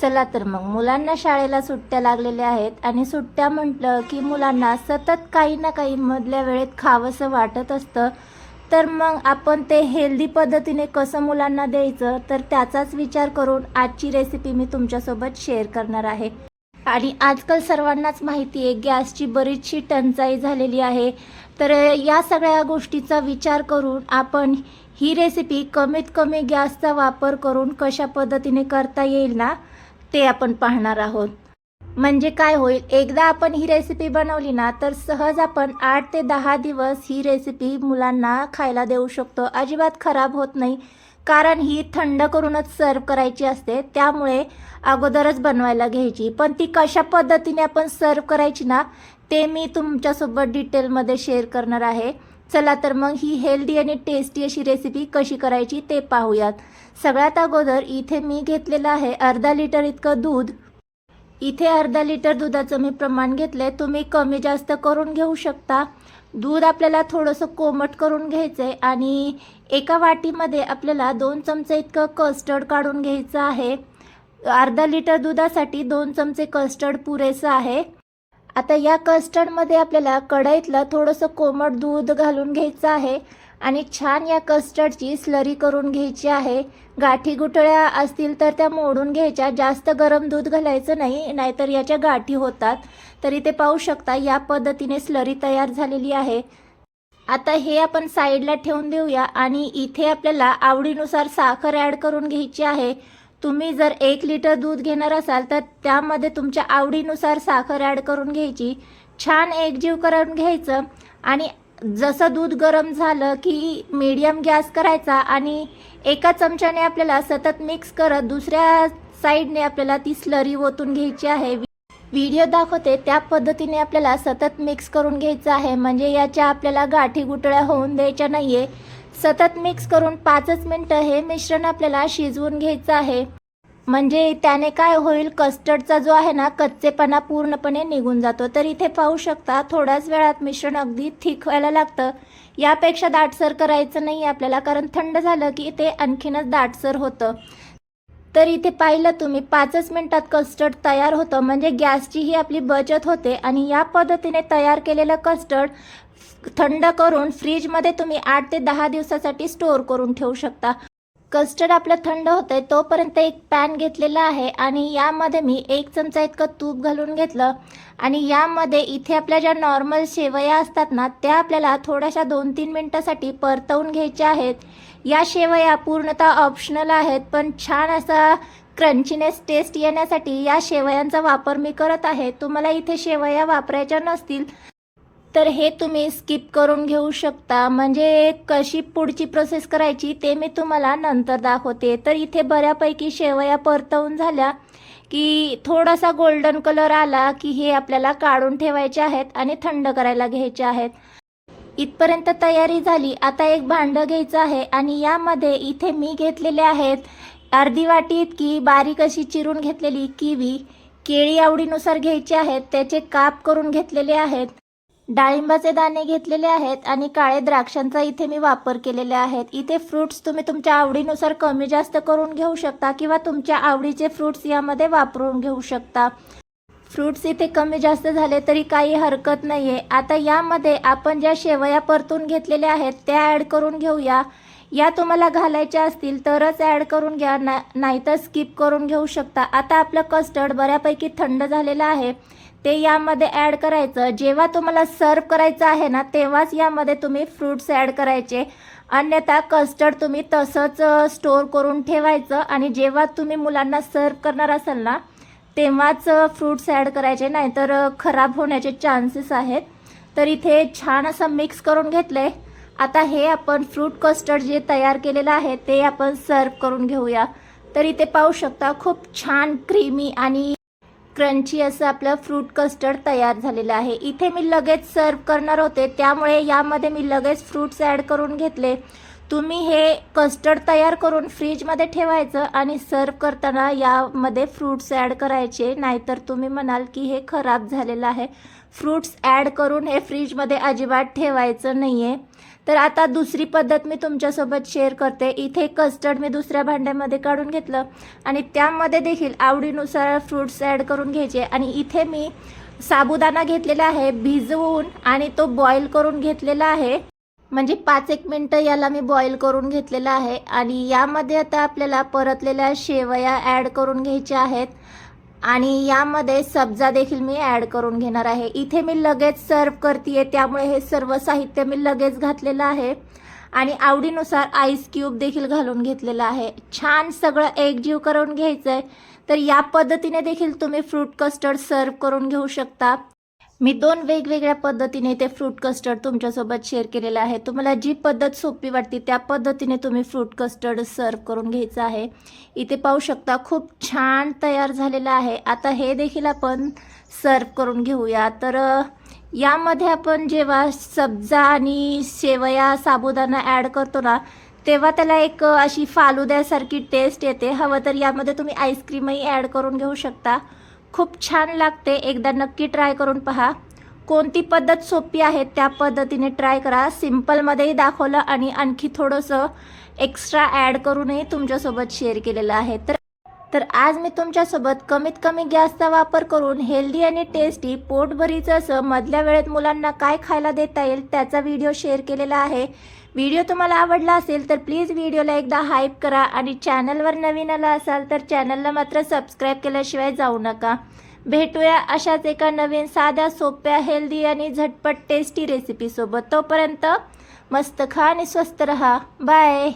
चला तर मग मुलांना शाळेला सुट्ट्या लागलेल्या आहेत आणि सुट्ट्या म्हटलं की मुलांना सतत काही ना काही मधल्या वेळेत खावंसं वाटत असतं. तर मग आपण ते हेल्दी पद्धतीने कसं मुलांना द्यायचं तर त्याचाच विचार करून आजची रेसिपी मी तुमच्यासोबत शेअर करणार आहे. आणि आजकाल सर्वांनाच माहिती आहे गॅसची बरीचशी टंचाई झालेली आहे. तर या सगळ्या गोष्टीचा विचार करून आपण ही रेसिपी कमीत कमी गॅसचा वापर करून कशा पद्धतीने करता येईल ना ते आपण पाहणार आहोत. म्हणजे काय होईल, एकदा आपण ही रेसिपी बनवली ना तर सहज आपण 8 ते 10 दिवस ही रेसिपी मुलांना खायला देऊ शकतो. अजिबात खराब होत नाही, कारण ही थंड करूनच सर्व करायची असते. त्यामुळे अगोदरच बनवायला घ्यायची. पण ती कशा पद्धतीने आपण सर्व करायची ना ते मी तुमच्यासोबत डिटेलमध्ये शेअर करणार आहे. चला तर मग ही हेल्दी आणि टेस्टी अशी रेसिपी कशी करायची ते पाहूयात. सगळ्यात अगोदर इथे मी घेतलेलं आहे अर्धा लिटर इतकं दूध. इथे अर्धा लिटर दुधाचं मी प्रमाण घेतलंय. तुम्ही कमी जास्त करून घेऊ शकता. दूध आपल्याला थोडंसं कोमट करून घ्यायचं आहे आणि एका वाटीमध्ये आपल्याला 2 चमचे इतकं कस्टर्ड काढून घ्यायचं आहे. अर्धा लिटर दुधासाठी 2 चमचे कस्टर्ड पुरेसं आहे. आता या कस्टर्डमध्ये आपल्याला कढईतलं थोडंसं कोमट दूध घालून घ्यायचं आहे आणि छान या कस्टर्डची स्लरी करून घ्यायची आहे. गाठी गुठळ्या असतील तर त्या मोडून घ्यायच्या. जास्त गरम दूध घालायचं नाही, नाहीतर याच्या गाठी होतात. तर इथे पाहू शकता या पद्धतीने स्लरी तयार झालेली आहे. आता हे आपण साईडला ठेवून देऊया आणि इथे आपल्याला आवडीनुसार साखर ॲड करून घ्यायची आहे. तुम्ही जर 1 लिटर दूध घेणार असाल तर त्यामध्ये तुमच्या आवडीनुसार साखर ॲड करून घ्यायची. छान एकजीव करून घ्यायचं आणि जसं दूध गरम झालं की मीडियम गॅस करायचा आणि एका चमच्याने आपल्याला सतत मिक्स करत दुसऱ्या साईडने आपल्याला ती स्लरी ओतून घ्यायची आहे. व्हिडिओ दाखवते त्या पद्धतीने आपल्याला सतत मिक्स करून घ्यायचं आहे. म्हणजे याच्या आपल्याला गाठी गुठळ्या होऊन द्यायच्या नाही आहे. सतत मिक्स करून 5 मिनटं हे मिश्रण आपल्याला शिजवून घ्यायचं आहे. म्हणजे त्याने काय होईल, कस्टर्डचा जो आहे ना कच्चेपणा पूर्णपणे निघून जातो. तर इथे पाहू शकता थोड्याच वेळात मिश्रण अगदी थिक व्हायला लागतं. यापेक्षा दाटसर करायचं नाही आपल्याला, कारण थंड झालं की ते आणखीनच दाटसर होतं. तर इथे पाहिलं तुम्ही 5 मिनिटात कस्टर्ड तयार होतं. म्हणजे गॅसचीही आपली बचत होते आणि या पद्धतीने तयार केलेलं कस्टर्ड थंड करून फ्रीजमध्ये तुम्ही 8 ते 10 दिवसासाठी स्टोअर करून ठेवू शकता. कस्टर्ड आपलं थंड होतंय तोपर्यंत एक पॅन घेतलेला आहे आणि यामध्ये मी 1 चमचा इतकं तूप घालून घेतलं आणि यामध्ये इथे आपल्या ज्या नॉर्मल शेवया असतात ना त्या आपल्याला थोड्याशा 2-3 मिनिटासाठी परतवून घ्यायच्या आहेत. या शेवया पूर्णतः ऑप्शनल आहेत, पण छान असा क्रंचीनेस टेस्ट येण्यासाठी या शेवयांचा वापर मी करत आहे. तुम्हाला इथे शेवया वापरायच्या नसतील तर हे तुम्ही स्किप करून घेऊ शकता. म्हणजे कशी पुढची प्रोसेस करायची ते मी तुम्हाला नंतर दाखवते. तर इथे बऱ्यापैकी शेवया परतवून झाल्या की थोडासा गोल्डन कलर आला की हे आपल्याला काढून ठेवायचे आहेत आणि थंड करायला घ्यायचे आहेत. इथपर्यंत तयारी झाली. आता एक भांडं घ्यायचं आहे आणि यामध्ये इथे मी घेतलेले आहेत अर्धी वाटी इतकी बारीक अशी चिरून घेतलेली किवी. केळी आवडीनुसार घ्यायची आहेत, त्याचे काप करून घेतलेले आहेत. डाळिंबाचे दाणे घेतलेले आहेत आणि काळे द्राक्षांचा इथे मी वापर केलेले आहेत. इथे फ्रूट्स तुम्ही तुमच्या आवडीनुसार कमी जास्त करून घेऊ शकता किंवा तुमच्या आवडीचे फ्रूट्स यामध्ये वापरून घेऊ शकता. फ्रूट्स इथे कमी जास्त झाले तरी काही हरकत नाही आहे. आता यामध्ये आपण ज्या शेवया परतून घेतलेल्या आहेत त्या ॲड करून घेऊया. या तुम्हाला घालायच्या असतील तरच ॲड करून घ्या, नाहीतर स्किप करून घेऊ शकता. आता आपलं कस्टर्ड बऱ्यापैकी थंड झालेलं आहे, ते यामध्ये ॲड करायचं. जेव्हा तुम्हाला सर्व करायचं आहे ना तेव्हाच यामध्ये तुम्ही फ्रूट्स ॲड करायचे. अन्यथा कस्टर्ड तुम्ही तसंच स्टोअर करून ठेवायचं आणि जेव्हा तुम्ही मुलांना सर्व करणार असाल ना तेव्हाच फ्रूट्स ॲड करायचे, नाहीतर खराब होण्याचे चान्सेस आहेत. तर इथे छान असं मिक्स करून घेतलंय. आता हे आपण फ्रूट कस्टर्ड जे तयार केलेलं आहे ते आपण सर्व करून घेऊया. तर इथे पाहू शकता खूप छान क्रीमी आणि क्रंची असं आपलं फ्रूट कस्टर्ड तयार झालेलं आहे. इथे मी लगेच सर्व करणार होते त्यामुळे यामध्ये मी लगेच फ्रूट्स ॲड करून घेतले. तुम्ही हे कस्टर्ड तयार करून फ्रीजमध्ये ठेवायचं आणि सर्व करताना यामध्ये फ्रूट्स ॲड करायचे, नाहीतर तुम्ही म्हणाल की हे खराब झालेलं आहे. फ्रूट्स ॲड करून हे फ्रीजमध्ये अजिबात ठेवायचं नाही आहे. तर आता दुसरी पद्धत मी तुमच्यासोबत शेअर करते. इथे कस्टर्ड मी दुसऱ्या भांड्यामध्ये काढून घेतलं आणि त्यामध्ये देखील आवडीनुसार फ्रूट्स ॲड करून घ्यायचे. आणि इथे मी साबुदाणा घेतलेला आहे भिजवून आणि तो बॉईल करून घेतलेला आहे. म्हणजे 5-1 मिनटं याला मी बॉईल करून घेतलेला आहे. आणि यामध्ये आता आपल्याला परतलेल्या शेवया ॲड करून घ्यायच्या आहेत आणि यामध्ये सब्जा देखील मी ॲड करून घेणार आहे. इथे मी लगेच सर्व करते त्यामुळे हे सर्व साहित्य मी लगेच घातलेलं आहे आणि आवडीनुसार आईस क्यूब देखील घालून घेतलेला आहे. छान सगळं एकजीव करून घ्यायचं आहे. तर या पद्धतीने देखील तुम्ही फ्रूट कस्टर्ड सर्व करून घेऊ शकता. मी 2 वेगवेगळ्या पद्धतीने ते फ्रूट कस्टर्ड तुमच्यासोबत शेअर केलेलं आहे. तुम्हाला जी पद्धत सोपी वाटते त्या पद्धतीने तुम्ही फ्रूट कस्टर्ड सर्व करून घ्यायचं आहे. इथे पाहू शकता खूप छान तयार झालेलं आहे. आता हे देखील आपण सर्व करून घेऊया. तर यामध्ये आपण जेव्हा सब्जा आणि शेवया साबुदाणा ॲड करतो ना तेव्हा त्याला एक अशी फालुद्यासारखी टेस्ट येते. हवं तर यामध्ये तुम्ही आईस्क्रीमही ॲड करून घेऊ शकता. खूप छान लागते. एकदा नक्की ट्राय करून पहा. कोणती पद्धत सोपी आहे त्या पद्धतीने ट्राय करा. सिम्पलमध्येही दाखवलं आणि आणखी थोडंसं एक्स्ट्रा ॲड करूनही तुमच्यासोबत शेअर केलेलं आहे. तर आज मी तुमच्यासोबत कमीत कमी गॅसचा वापर करून हेल्दी आणि टेस्टी पोटभरीचं असं मधल्या वेळेत मुलांना काय खायला देता येईल त्याचा व्हिडिओ शेअर केलेला आहे. व्हिडिओ तुम्हाला आवडला असेल तर प्लीज व्हिडिओला एकदा हाईप करा आणि चॅनलवर नवीन आला असाल तर चॅनलला मात्र सबस्क्राईब केल्याशिवाय जाऊ नका. भेटूया अशाच एका नवीन साध्या सोप्या हेल्दी आणि झटपट टेस्टी रेसिपीसोबत. तोपर्यंत मस्त खा आणि स्वस्त रहा. बाय.